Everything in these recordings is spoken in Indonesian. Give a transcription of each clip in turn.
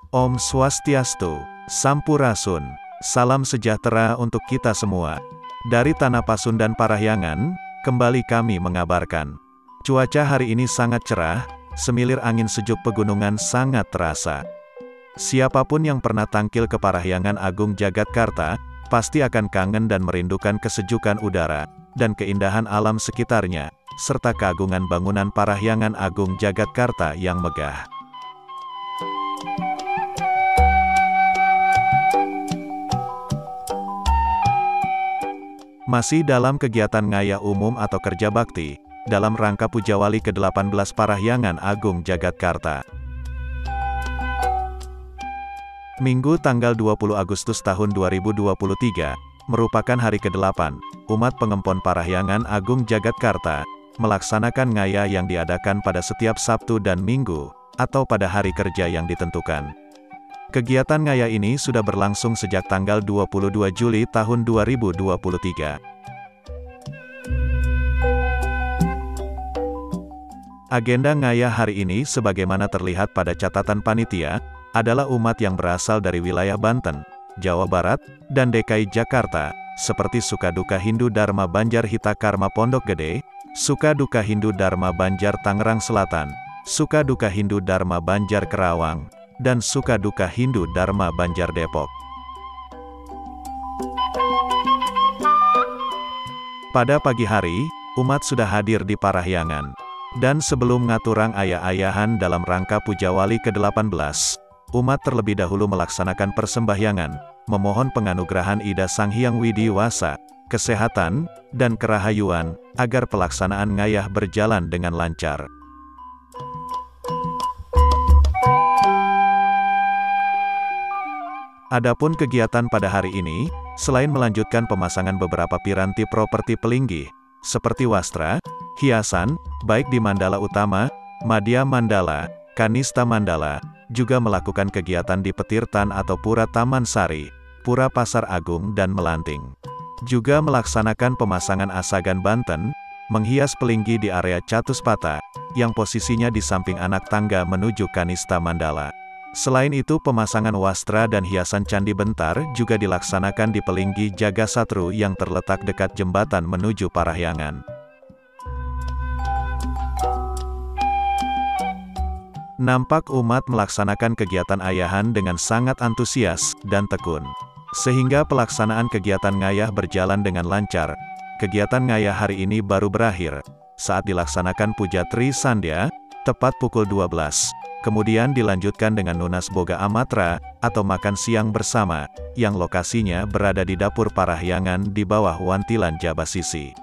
Om Swastiastu, Sampurasun, salam sejahtera untuk kita semua. Dari Tanah Pasundan Parahyangan, kembali kami mengabarkan. Cuaca hari ini sangat cerah, semilir angin sejuk pegunungan sangat terasa. Siapapun yang pernah tangkil ke Parahyangan Agung Jagatkarta, pasti akan kangen dan merindukan kesejukan udara, dan keindahan alam sekitarnya, serta keagungan bangunan Parahyangan Agung Jagatkarta yang megah. Masih dalam kegiatan ngayah umum atau kerja bakti, dalam rangka Pujawali ke-18 Parahyangan Agung Jagatkarta. Minggu tanggal 20 Agustus tahun 2023, merupakan hari ke-8, umat pengempon Parahyangan Agung Jagatkarta, melaksanakan ngayah yang diadakan pada setiap Sabtu dan Minggu, atau pada hari kerja yang ditentukan. Kegiatan ngayah ini sudah berlangsung sejak tanggal 22 Juli tahun 2023. Agenda ngayah hari ini sebagaimana terlihat pada catatan panitia, adalah umat yang berasal dari wilayah Banten, Jawa Barat, dan DKI Jakarta, seperti Sukaduka Hindu Dharma Banjar Hitakarma Pondok Gede, Sukaduka Hindu Dharma Banjar Tangerang Selatan, Sukaduka Hindu Dharma Banjar Kerawang, dan Sukaduka Hindu Dharma Banjar Depok. Pada pagi hari, umat sudah hadir di Parahyangan. Dan sebelum ngaturang ayah-ayahan dalam rangka Pujawali ke-18, umat terlebih dahulu melaksanakan persembahyangan, memohon penganugerahan Ida Sang Hyang Widiwasa, kesehatan, dan kerahayuan, agar pelaksanaan ngayah berjalan dengan lancar. Adapun kegiatan pada hari ini, selain melanjutkan pemasangan beberapa piranti properti pelinggih, seperti wastra, hiasan, baik di Mandala Utama, Madya Mandala, Kanista Mandala, juga melakukan kegiatan di Petirtan atau Pura Taman Sari, Pura Pasar Agung dan Melanting. Juga melaksanakan pemasangan asagan Banten, menghias pelinggih di area Catuspata, yang posisinya di samping anak tangga menuju Kanista Mandala. Selain itu pemasangan wastra dan hiasan Candi Bentar juga dilaksanakan di pelinggih Jagasatru yang terletak dekat jembatan menuju Parahyangan. Nampak umat melaksanakan kegiatan ayahan dengan sangat antusias dan tekun. Sehingga pelaksanaan kegiatan ngayah berjalan dengan lancar. Kegiatan ngayah hari ini baru berakhir, saat dilaksanakan Puja Tri Sandhya, tepat pukul 12. Kemudian dilanjutkan dengan Nunas Boga Amatra, atau makan siang bersama, yang lokasinya berada di Dapur Parahyangan di bawah Wantilan Jabasisi.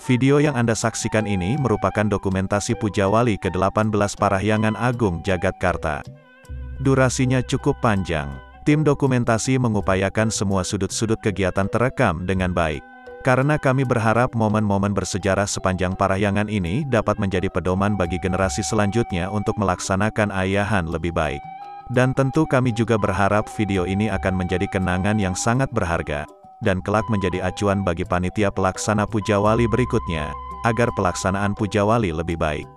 Video yang Anda saksikan ini merupakan dokumentasi Pujawali ke-18 Parahyangan Agung Jagatkarta. Durasinya cukup panjang. Tim dokumentasi mengupayakan semua sudut-sudut kegiatan terekam dengan baik. Karena kami berharap momen-momen bersejarah sepanjang Parahyangan ini dapat menjadi pedoman bagi generasi selanjutnya untuk melaksanakan ayahan lebih baik. Dan tentu kami juga berharap video ini akan menjadi kenangan yang sangat berharga, dan kelak menjadi acuan bagi panitia pelaksana Pujawali berikutnya, agar pelaksanaan Pujawali lebih baik.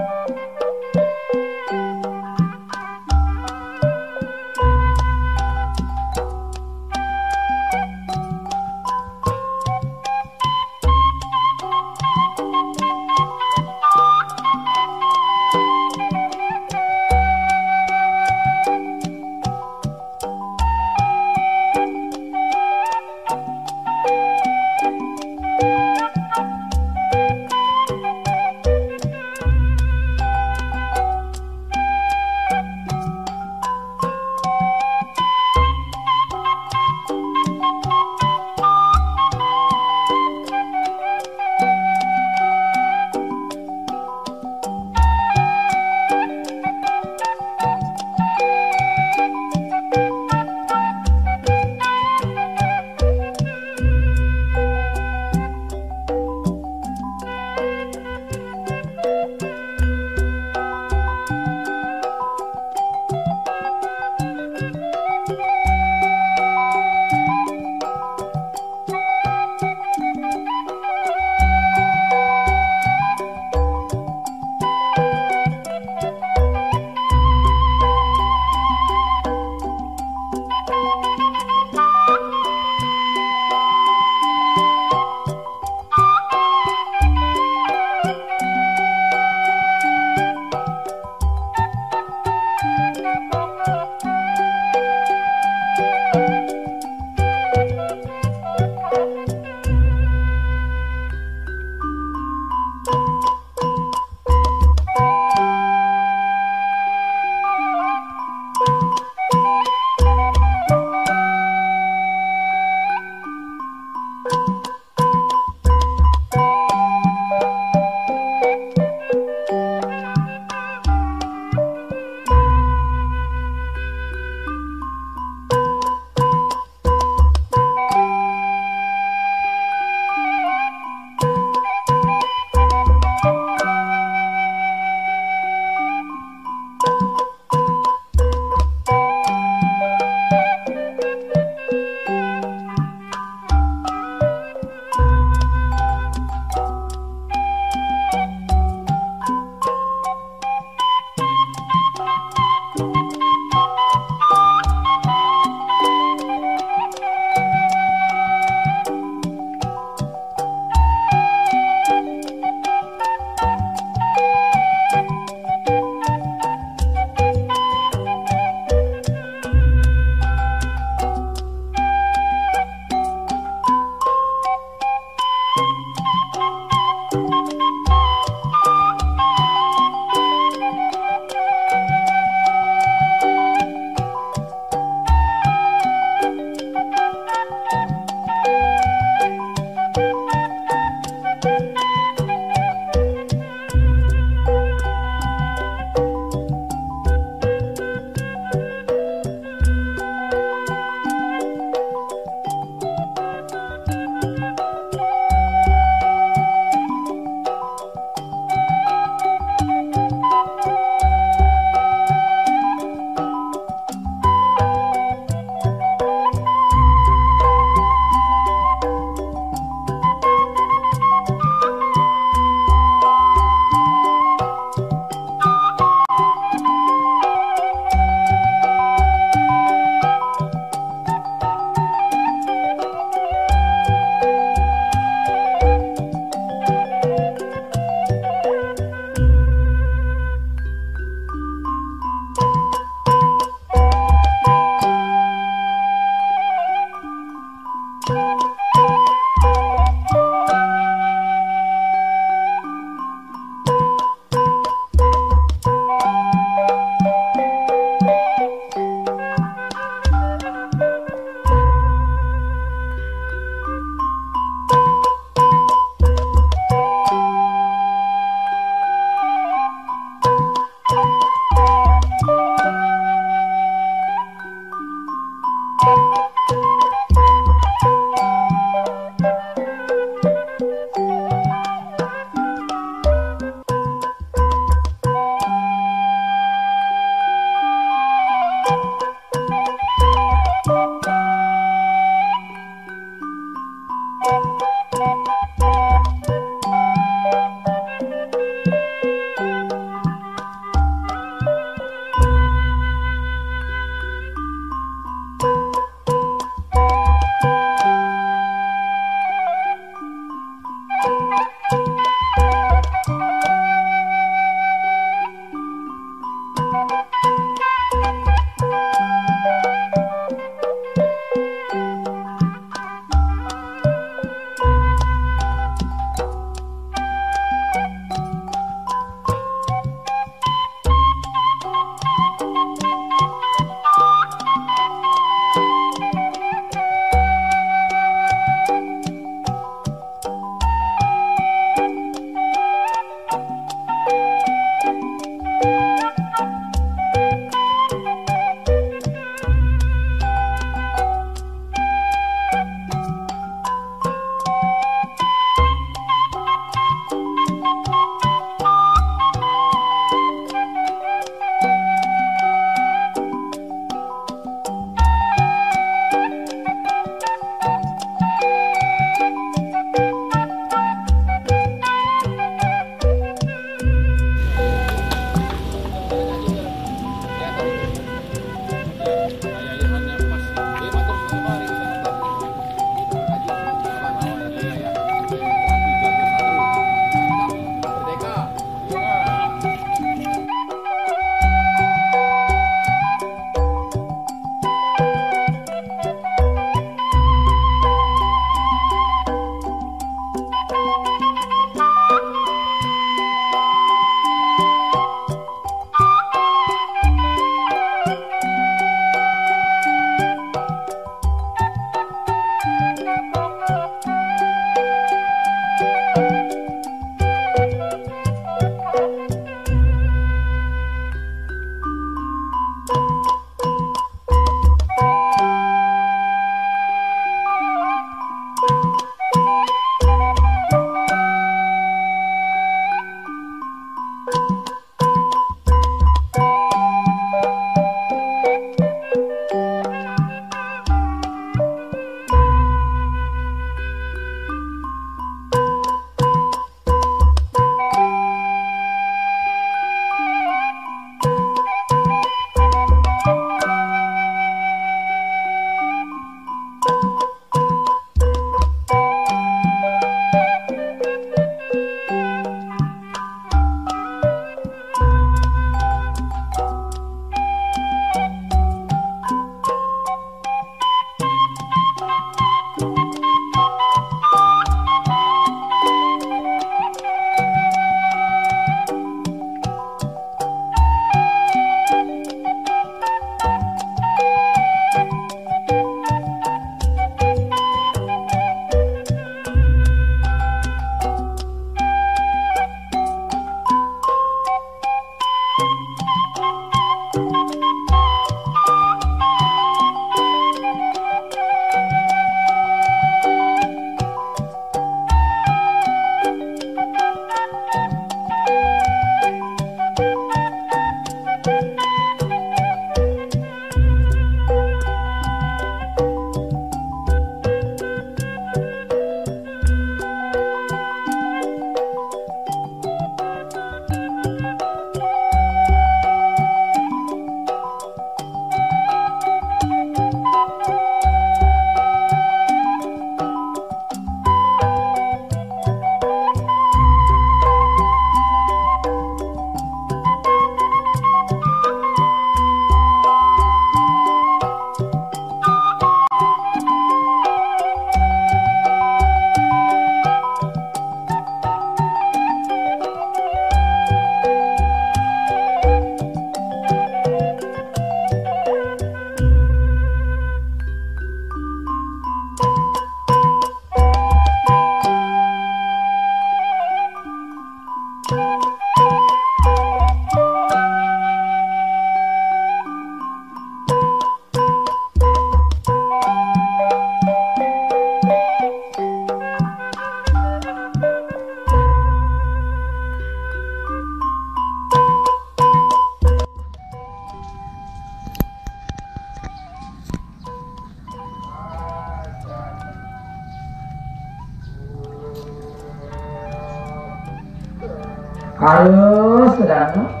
Harus sedang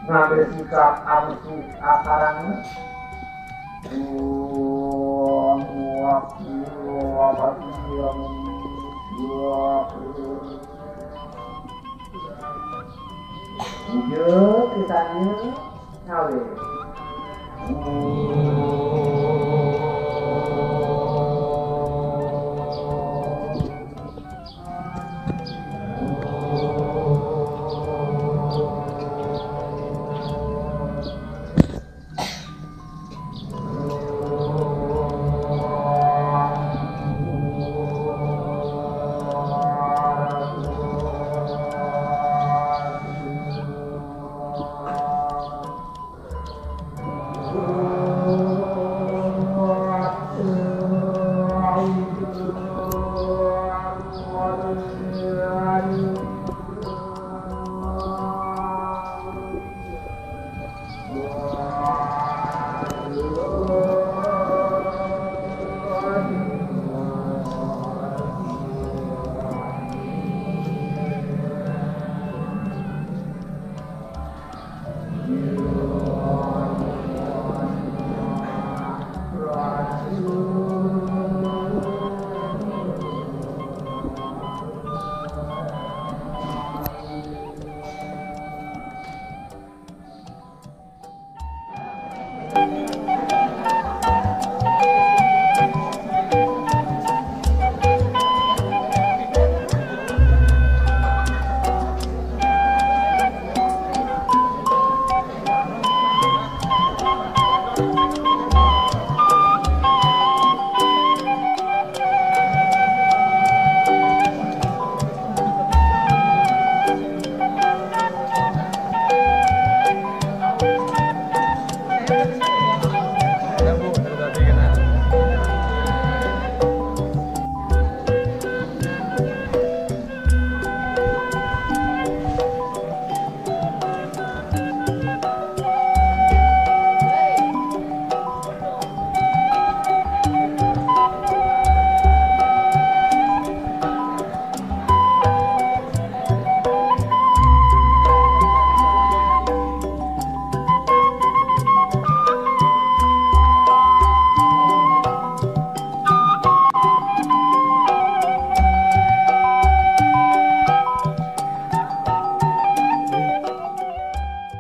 ngambil sikap amsu akarang Wujud kisahnya ngawe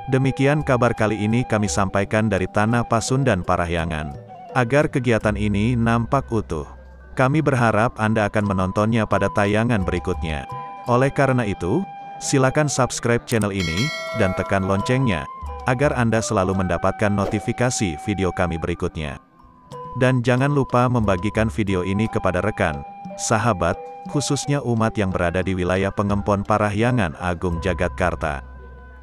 Demikian kabar kali ini kami sampaikan dari Tanah Pasundan Parahyangan. Agar kegiatan ini nampak utuh, kami berharap Anda akan menontonnya pada tayangan berikutnya. Oleh karena itu, silakan subscribe channel ini, dan tekan loncengnya, agar Anda selalu mendapatkan notifikasi video kami berikutnya. Dan jangan lupa membagikan video ini kepada rekan, sahabat, khususnya umat yang berada di wilayah Pengempon Parahyangan Agung Jagatkarta.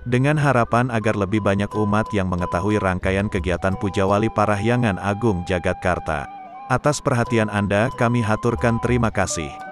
Dengan harapan agar lebih banyak umat yang mengetahui rangkaian kegiatan Pujawali Parahyangan Agung Jagatkarta. Atas perhatian Anda kami haturkan terima kasih.